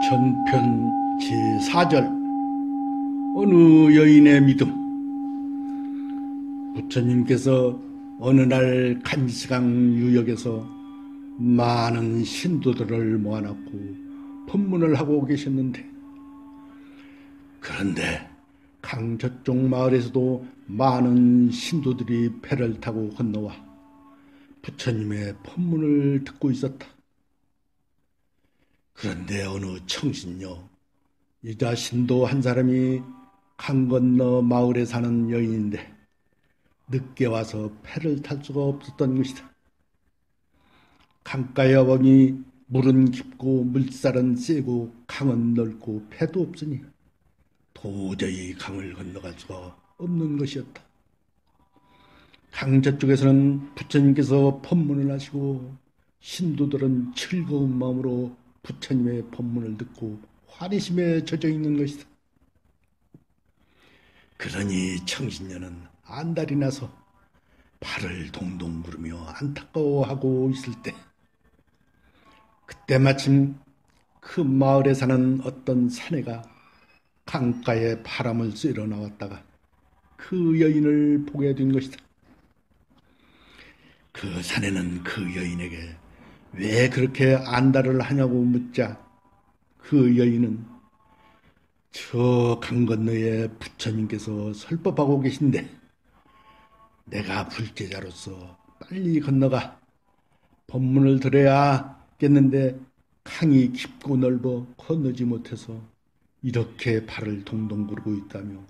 전편 제4절 어느 여인의 믿음. 부처님께서 어느 날 간시강 유역에서 많은 신도들을 모아놓고 법문을 하고 계셨는데, 그런데 강 저쪽 마을에서도 많은 신도들이 배를 타고 건너와 부처님의 법문을 듣고 있었다. 그런데 어느 청신녀 여자 신도 한 사람이 강 건너 마을에 사는 여인인데 늦게 와서 배를 탈 수가 없었던 것이다. 강가에 보니 물은 깊고 물살은 세고 강은 넓고 배도 없으니 도저히 강을 건너갈 수가 없는 것이었다. 강 저쪽에서는 부처님께서 법문을 하시고 신도들은 즐거운 마음으로 부처님의 법문을 듣고 환희심에 젖어 있는 것이다. 그러니 청신녀는 안달이 나서 발을 동동 구르며 안타까워하고 있을 때, 그때 마침 그 마을에 사는 어떤 사내가 강가에 바람을 쐬러 나왔다가 그 여인을 보게 된 것이다. 그 사내는 그 여인에게 왜 그렇게 안달을 하냐고 묻자, 그 여인은 저 강 건너에 부처님께서 설법하고 계신데 내가 불제자로서 빨리 건너가 법문을 들어야겠는데 강이 깊고 넓어 건너지 못해서 이렇게 발을 동동 구르고 있다며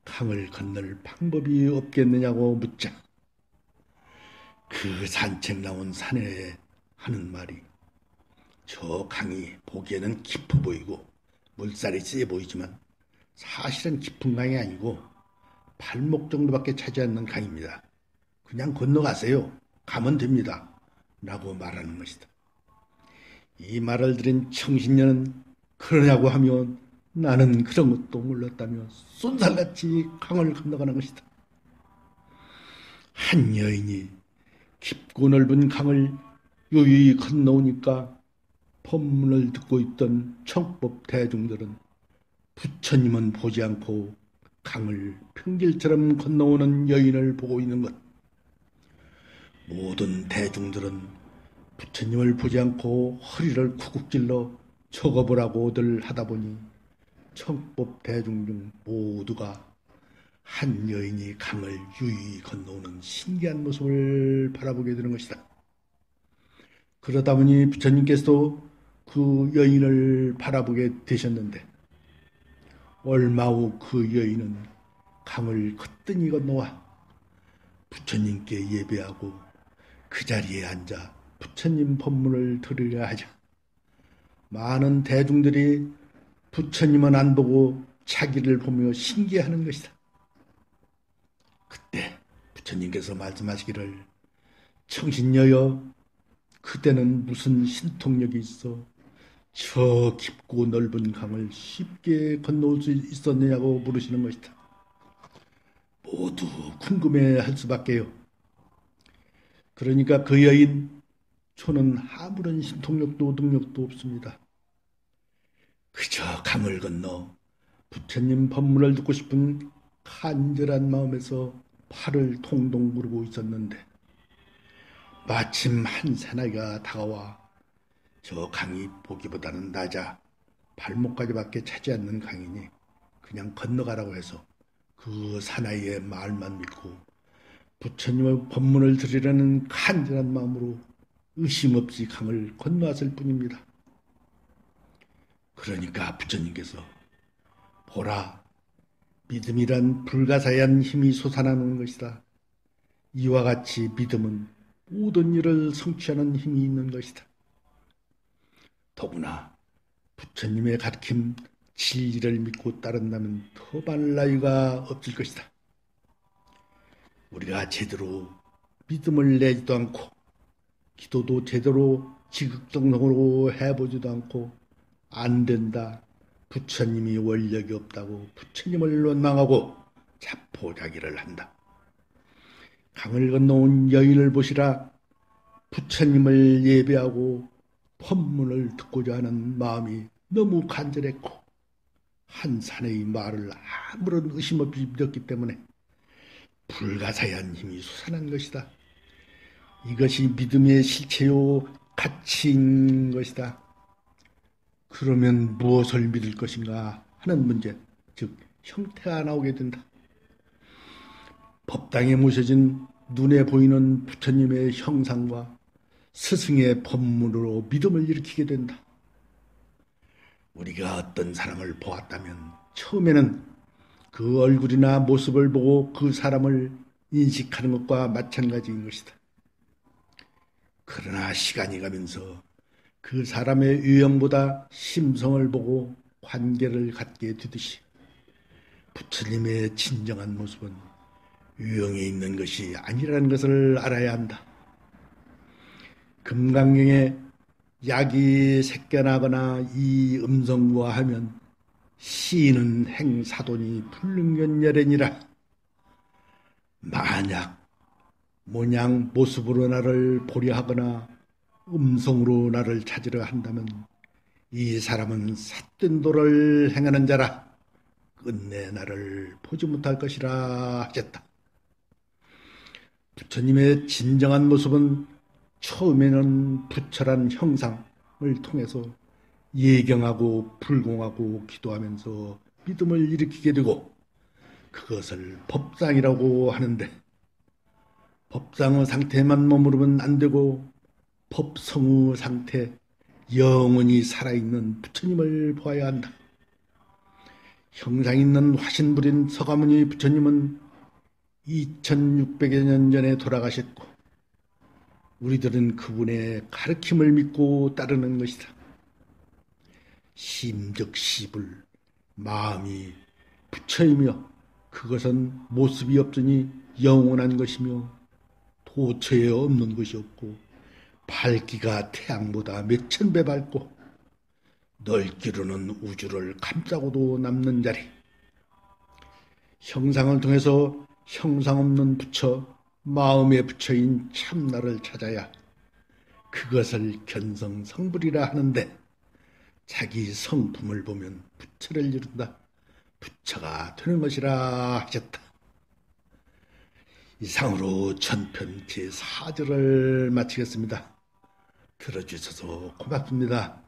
강을 건널 방법이 없겠느냐고 묻자, 그 산책 나온 사내에 하는 말이, 저 강이 보기에는 깊어 보이고 물살이 세 보이지만 사실은 깊은 강이 아니고 발목 정도밖에 차지 않는 강입니다. 그냥 건너가세요. 가면 됩니다. 라고 말하는 것이다. 이 말을 들은 청신녀는 그러냐고 하면 나는 그런 것도 몰랐다며 쏜살같이 강을 건너가는 것이다. 한 여인이 깊고 넓은 강을 유유히 건너오니까 법문을 듣고 있던 청법 대중들은 부처님은 보지 않고 강을 평길처럼 건너오는 여인을 보고 있는 것, 모든 대중들은 부처님을 보지 않고 허리를 쿡쿡 찔러 적어보라고들 하다 보니 청법 대중 중 모두가 한 여인이 강을 유유히 건너오는 신기한 모습을 바라보게 되는 것이다. 그러다 보니 부처님께서도 그 여인을 바라보게 되셨는데, 얼마 후 그 여인은 강을 거뜬히 건너와 부처님께 예배하고 그 자리에 앉아 부처님 법문을 들으려 하자 많은 대중들이 부처님은 안 보고 자기를 보며 신기해하는 것이다. 그때 부처님께서 말씀하시기를, 청신녀여, 그대는 무슨 신통력이 있어 저 깊고 넓은 강을 쉽게 건너올 수 있었느냐고 물으시는 것이다. 모두 궁금해할 수밖에요. 그러니까 그 여인, 저는 아무런 신통력도 능력도 없습니다. 그저 강을 건너 부처님 법문을 듣고 싶은 간절한 마음에서 팔을 동동 구르고 있었는데 마침 한 사나이가 다가와 저 강이 보기보다는 낮아 발목까지밖에 차지 않는 강이니 그냥 건너가라고 해서 그 사나이의 말만 믿고 부처님의 법문을 들으려는 간절한 마음으로 의심 없이 강을 건너왔을 뿐입니다. 그러니까 부처님께서, 보라, 믿음이란 불가사의한 힘이 솟아나는 것이다. 이와 같이 믿음은 모든 일을 성취하는 힘이 있는 것이다. 더구나 부처님의 가르침 진리를 믿고 따른다면 더 많은 나이가 없을 것이다. 우리가 제대로 믿음을 내지도 않고 기도도 제대로 지극정성으로 해보지도 않고 안 된다, 부처님이 원력이 없다고 부처님을 원망하고 자포자기를 한다. 강을 건너온 여인을 보시라. 부처님을 예배하고 법문을 듣고자 하는 마음이 너무 간절했고 한 사내의 말을 아무런 의심 없이 믿었기 때문에 불가사의한 힘이 솟아난 것이다. 이것이 믿음의 실체요 가치인 것이다. 그러면 무엇을 믿을 것인가 하는 문제, 즉 형태가 나오게 된다. 법당에 모셔진 눈에 보이는 부처님의 형상과 스승의 법문으로 믿음을 일으키게 된다. 우리가 어떤 사람을 보았다면 처음에는 그 얼굴이나 모습을 보고 그 사람을 인식하는 것과 마찬가지인 것이다. 그러나 시간이 가면서 그 사람의 유형보다 심성을 보고 관계를 갖게 되듯이 부처님의 진정한 모습은 유형에 있는 것이 아니라는 것을 알아야 한다. 금강경에 약이 새겨나거나 이 음성과 하면 시인은 행사돈이 불능견열애니라. 만약 모양 모습으로 나를 보려 하거나 음성으로 나를 찾으려 한다면 이 사람은 삿된 도를 행하는 자라. 끝내 나를 보지 못할 것이라 하셨다. 부처님의 진정한 모습은 처음에는 부처란 형상을 통해서 예경하고 불공하고 기도하면서 믿음을 일으키게 되고 그것을 법상이라고 하는데 법상의 상태만 머무르면 안 되고 법성의 상태, 영원히 살아있는 부처님을 보아야 한다. 형상 있는 화신부린 서가모니 부처님은 2600여 년 전에 돌아가셨고 우리들은 그분의 가르침을 믿고 따르는 것이다. 심적시불, 마음이 부처이며 그것은 모습이 없으니 영원한 것이며 도처에 없는 것이 없고 밝기가 태양보다 몇천 배 밝고 넓기로는 우주를 감싸고도 남는 자리. 형상을 통해서 형상 없는 부처, 마음의 부처인 참나를 찾아야 그것을 견성성불이라 하는데 자기 성품을 보면 부처를 이룬다. 부처가 되는 것이라 하셨다. 이상으로 전편 제4절을 마치겠습니다. 들어주셔서 고맙습니다.